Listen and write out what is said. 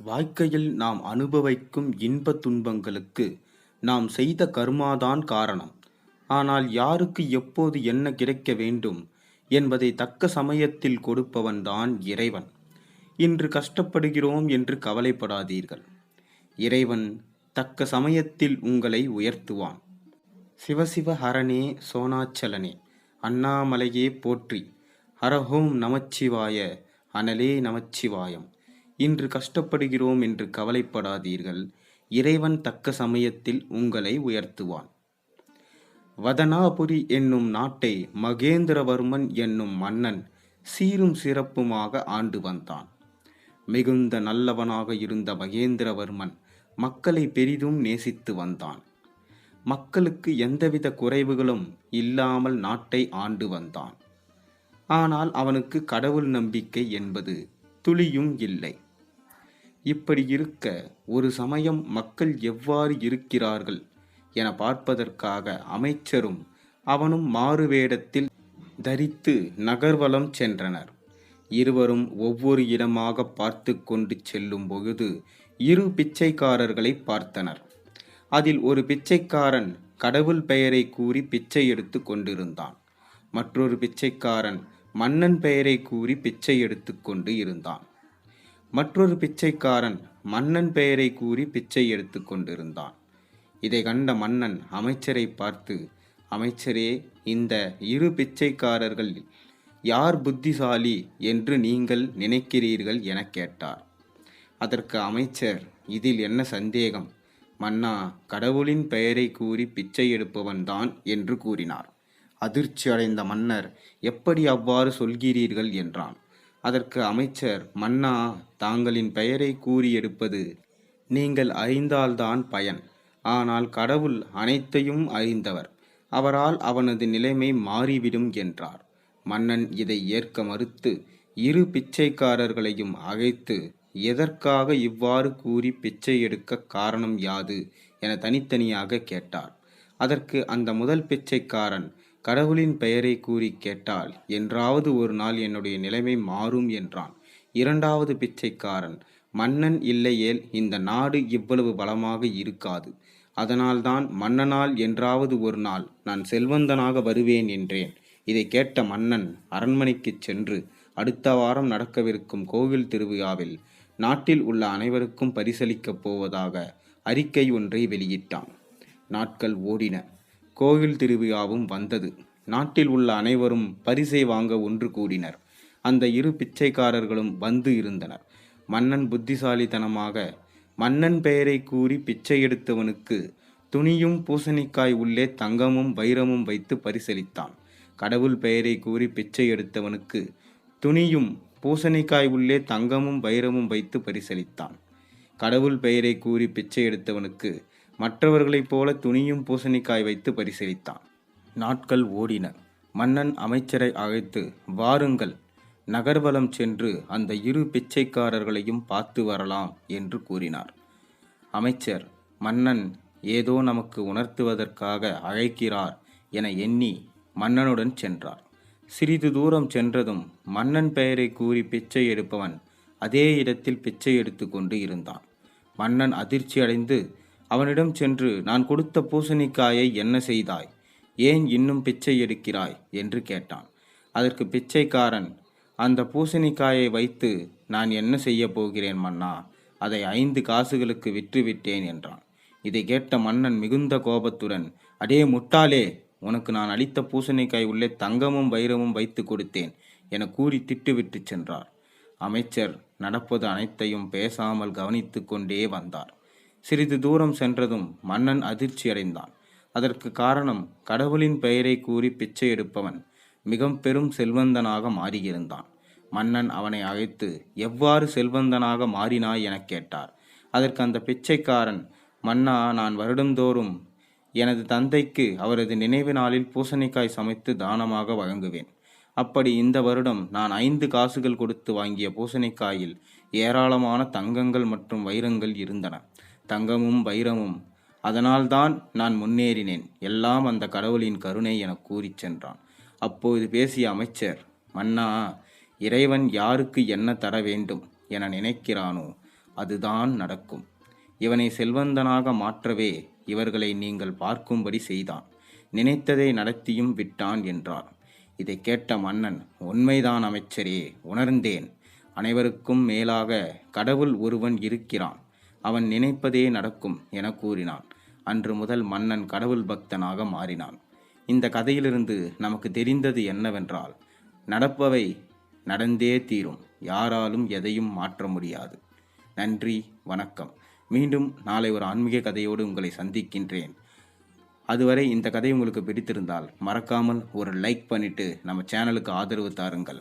வாழ்க்கையில் நாம் அனுபவிக்கும் இன்பத் துன்பங்களுக்கு நாம் செய்த கர்மாதான் காரணம். ஆனால் யாருக்கு எப்போது என்ன கிடைக்க வேண்டும் என்பதை தக்க சமயத்தில் கொடுப்பவன்தான் இறைவன். இன்று கஷ்டப்படுகிறோம் என்று கவலைப்படாதீர்கள். இறைவன் தக்க சமயத்தில் உங்களை உயர்த்துவான். சிவசிவ ஹரனே சோனாச்சலனே, அண்ணாமலையே போற்றி, ஹரஹோம் நமச்சிவாய, அனலே நமச்சிவாயம். இன்று கஷ்டப்படுகிறோம் என்று கவலைப்படாதீர்கள். இறைவன் தக்க சமயத்தில் உங்களை உயர்த்துவான். வதனாபுரி என்னும் நாட்டை மகேந்திரவர்மன் என்னும் மன்னன் சீரும் சிறப்புமாக ஆண்டு வந்தான். மிகுந்த நல்லவனாக இருந்த மகேந்திரவர்மன் மக்களை பெரிதும் நேசித்து வந்தான். மக்களுக்கு எந்தவித குறைவுகளும் இல்லாமல் நாட்டை ஆண்டு வந்தான். ஆனால் அவனுக்கு கடவுள் நம்பிக்கை என்பது துளியும் இல்லை. இப்படி இருக்க ஒரு சமயம் மக்கள் எவ்வாறு இருக்கிறார்கள் என பார்ப்பதற்காக அமைச்சரும் அவனும் மாறுவேடத்தில் தரித்து நகர்வலம் சென்றனர். இருவரும் ஒவ்வொரு இடமாக பார்த்து கொண்டு செல்லும் பொழுது இரு பிச்சைக்காரர்களை பார்த்தனர். அதில் ஒரு பிச்சைக்காரன் கடவுள் பெயரை கூறி பிச்சை எடுத்து கொண்டிருந்தான். மற்றொரு பிச்சைக்காரன் மன்னன் பெயரை கூறி பிச்சை எடுத்து கொண்டு இருந்தான். மற்றொரு பிச்சைக்காரன் மன்னன் பெயரை கூறி பிச்சை எடுத்து கொண்டிருந்தான். இதை கண்ட மன்னன் அமைச்சரை பார்த்து, அமைச்சரே, இந்த இரு பிச்சைக்காரர்கள் யார் புத்திசாலி என்று நீங்கள் நினைக்கிறீர்கள் என கேட்டார். அதற்கு அமைச்சர், இதில் என்ன சந்தேகம் மன்னா, கடவுளின் பெயரை கூறி பிச்சை எடுப்பவன்தான் என்று கூறினார். அதிர்ச்சி அடைந்த மன்னர், எப்படி அவ்வாறு சொல்கிறீர்கள் என்றான். அதற்கு அமைச்சர், மன்னா, தாங்களின் பெயரை கூறி எடுப்பது நீங்கள் அறிந்தால்தான் பயன். ஆனால் கடவுள் அனைத்தையும் அறிந்தவர். அவரால் அவனது நிலைமை மாறிவிடும் என்றார். மன்னன் இதை ஏற்க மறுத்து இரு பிச்சைக்காரர்களையும் அழைத்து, எதற்காக இவ்வாறு கூறி பிச்சை எடுக்க காரணம் யாது என தனித்தனியாக கேட்டார். அதற்கு அந்த முதல் பிச்சைக்காரன், கடவுளின் பெயரை கூறி கேட்டால் என்றாவது ஒரு நாள் என்னுடைய நிலைமை மாறும் என்றான். இரண்டாவது பிச்சைக்காரன், மன்னன் இல்லையேல் இந்த நாடு இவ்வளவு பலமாக இருக்காது. அதனால்தான் மன்னனால் என்றாவது ஒரு நாள் நான் செல்வந்தனாக வருவேன் என்றேன். இதை கேட்ட மன்னன் அரண்மனைக்கு சென்று அடுத்த வாரம் நடக்கவிருக்கும் கோவில் திருவிழாவில் நாட்டில் உள்ள அனைவருக்கும் பரிசளிக்கப் போவதாக அறிக்கை ஒன்றை வெளியிட்டான். நாட்கள் ஓடின. கோவில் திருவிழாவும் வந்தது. நாட்டில் உள்ள அனைவரும் பரிசை வாங்க ஒன்று கூடினர். அந்த இரு பிச்சைக்காரர்களும் வந்து இருந்தனர். மன்னன் புத்திசாலித்தனமாக மன்னன் பெயரை கூறி பிச்சை எடுத்தவனுக்கு துணியும் பூசணிக்காய் உள்ளே தங்கமும் வைரமும் வைத்து பரிசளித்தான். கடவுள் பெயரை கூறி பிச்சை எடுத்தவனுக்கு துணியும் பூசணிக்காய் உள்ளே தங்கமும் வைரமும் வைத்து பரிசளித்தான். கடவுள் பெயரை கூறி பிச்சை எடுத்தவனுக்கு மற்றவர்களைப் போல துணியும் பூசணிக்காய் வைத்து பரிசளித்தான். நாட்கள் ஓடின. மன்னன் அமைச்சரை அழைத்து, வாருங்கள், நகர்வலம் சென்று அந்த இரு பிச்சைக்காரர்களையும் பார்த்து வரலாம் என்று கூறினார். அமைச்சர், மன்னன் ஏதோ நமக்கு உணர்த்துவதற்காக அழைக்கிறார் என எண்ணி மன்னனுடன் சென்றார். சிறிது தூரம் சென்றதும் மன்னன் பெயரை கூறி பிச்சை எடுப்பவன் அதே இடத்தில் பிச்சை எடுத்து கொண்டு இருந்தான். மன்னன் அதிர்ச்சியடைந்து அவனிடம் சென்று, நான் கொடுத்த பூசணிக்காயை என்ன செய்தாய்? ஏன் இன்னும் பிச்சை எடுக்கிறாய் என்று கேட்டான். அதற்கு பிச்சைக்காரன், அந்த பூசணிக்காயை வைத்து நான் என்ன செய்ய போகிறேன் மன்னா, அதை 5 காசுகளுக்கு விற்றுவிட்டேன் என்றான். இதை கேட்ட மன்னன் மிகுந்த கோபத்துடன், அடே முட்டாளே, உனக்கு நான் அளித்த பூசணிக்காய் உள்ளே தங்கமும் வைரமும் வைத்து கொடுத்தேன் என கூறி திட்டுவிட்டு சென்றார். அமைச்சர் நடப்பது அனைத்தையும் பேசாமல் கவனித்து கொண்டே வந்தார். சிறிது தூரம் சென்றதும் மன்னன் அதிர்ச்சியடைந்தான். அதற்கு காரணம், கடவுளின் பெயரை கூறி பிச்சை எடுப்பவன் மிக பெரும் செல்வந்தனாக மாறியிருந்தான். மன்னன் அவனை அழைத்து, எவ்வாறு செல்வந்தனாக மாறினாய் என கேட்டார். அதற்கு அந்த பிச்சைக்காரன், மன்னா, நான் வருடந்தோறும் எனது தந்தைக்கு அவரது நினைவு நாளில் பூசணிக்காய் சமைத்து தானமாக வழங்குவேன். அப்படி இந்த வருடம் நான் 5 காசுகள் கொடுத்து வாங்கிய பூசணிக்காயில் ஏராளமான தங்கங்கள் மற்றும் வைரங்கள் இருந்தன. தங்கமும் வைரமும். அதனால்தான் நான் முன்னேறினேன். எல்லாம் அந்த கடவுளின் கருணை என கூறி சென்றான். அப்போது பேசிய அமைச்சர், மன்னா, இறைவன் யாருக்கு என்ன தர வேண்டும் என நினைக்கிறானோ அதுதான் நடக்கும். இவனை செல்வந்தனாக மாற்றவே இவர்களை நீங்கள் பார்க்கும்படி செய்தான். நினைத்ததை நடத்தியும் விட்டான் என்றார். இதை கேட்ட மன்னன், உண்மைதான் அமைச்சரே, உணர்ந்தேன். அனைவருக்கும் மேலாக கடவுள் ஒருவன் இருக்கிறான். அவன் நினைப்பதே நடக்கும் என கூறினான். அன்று முதல் மன்னன் கடவுள் பக்தனாக மாறினான். இந்த கதையிலிருந்து நமக்கு தெரிந்தது என்னவென்றால், நடப்பவை நடந்தே தீரும். யாராலும் எதையும் மாற்ற முடியாது. நன்றி, வணக்கம். மீண்டும் நாளை ஒரு ஆன்மீக கதையோடு உங்களை சந்திக்கின்றேன். அதுவரை இந்த கதை உங்களுக்கு பிடித்திருந்தால் மறக்காமல் ஒரு லைக் பண்ணிட்டு நம்ம சேனலுக்கு ஆதரவு தாருங்கள்.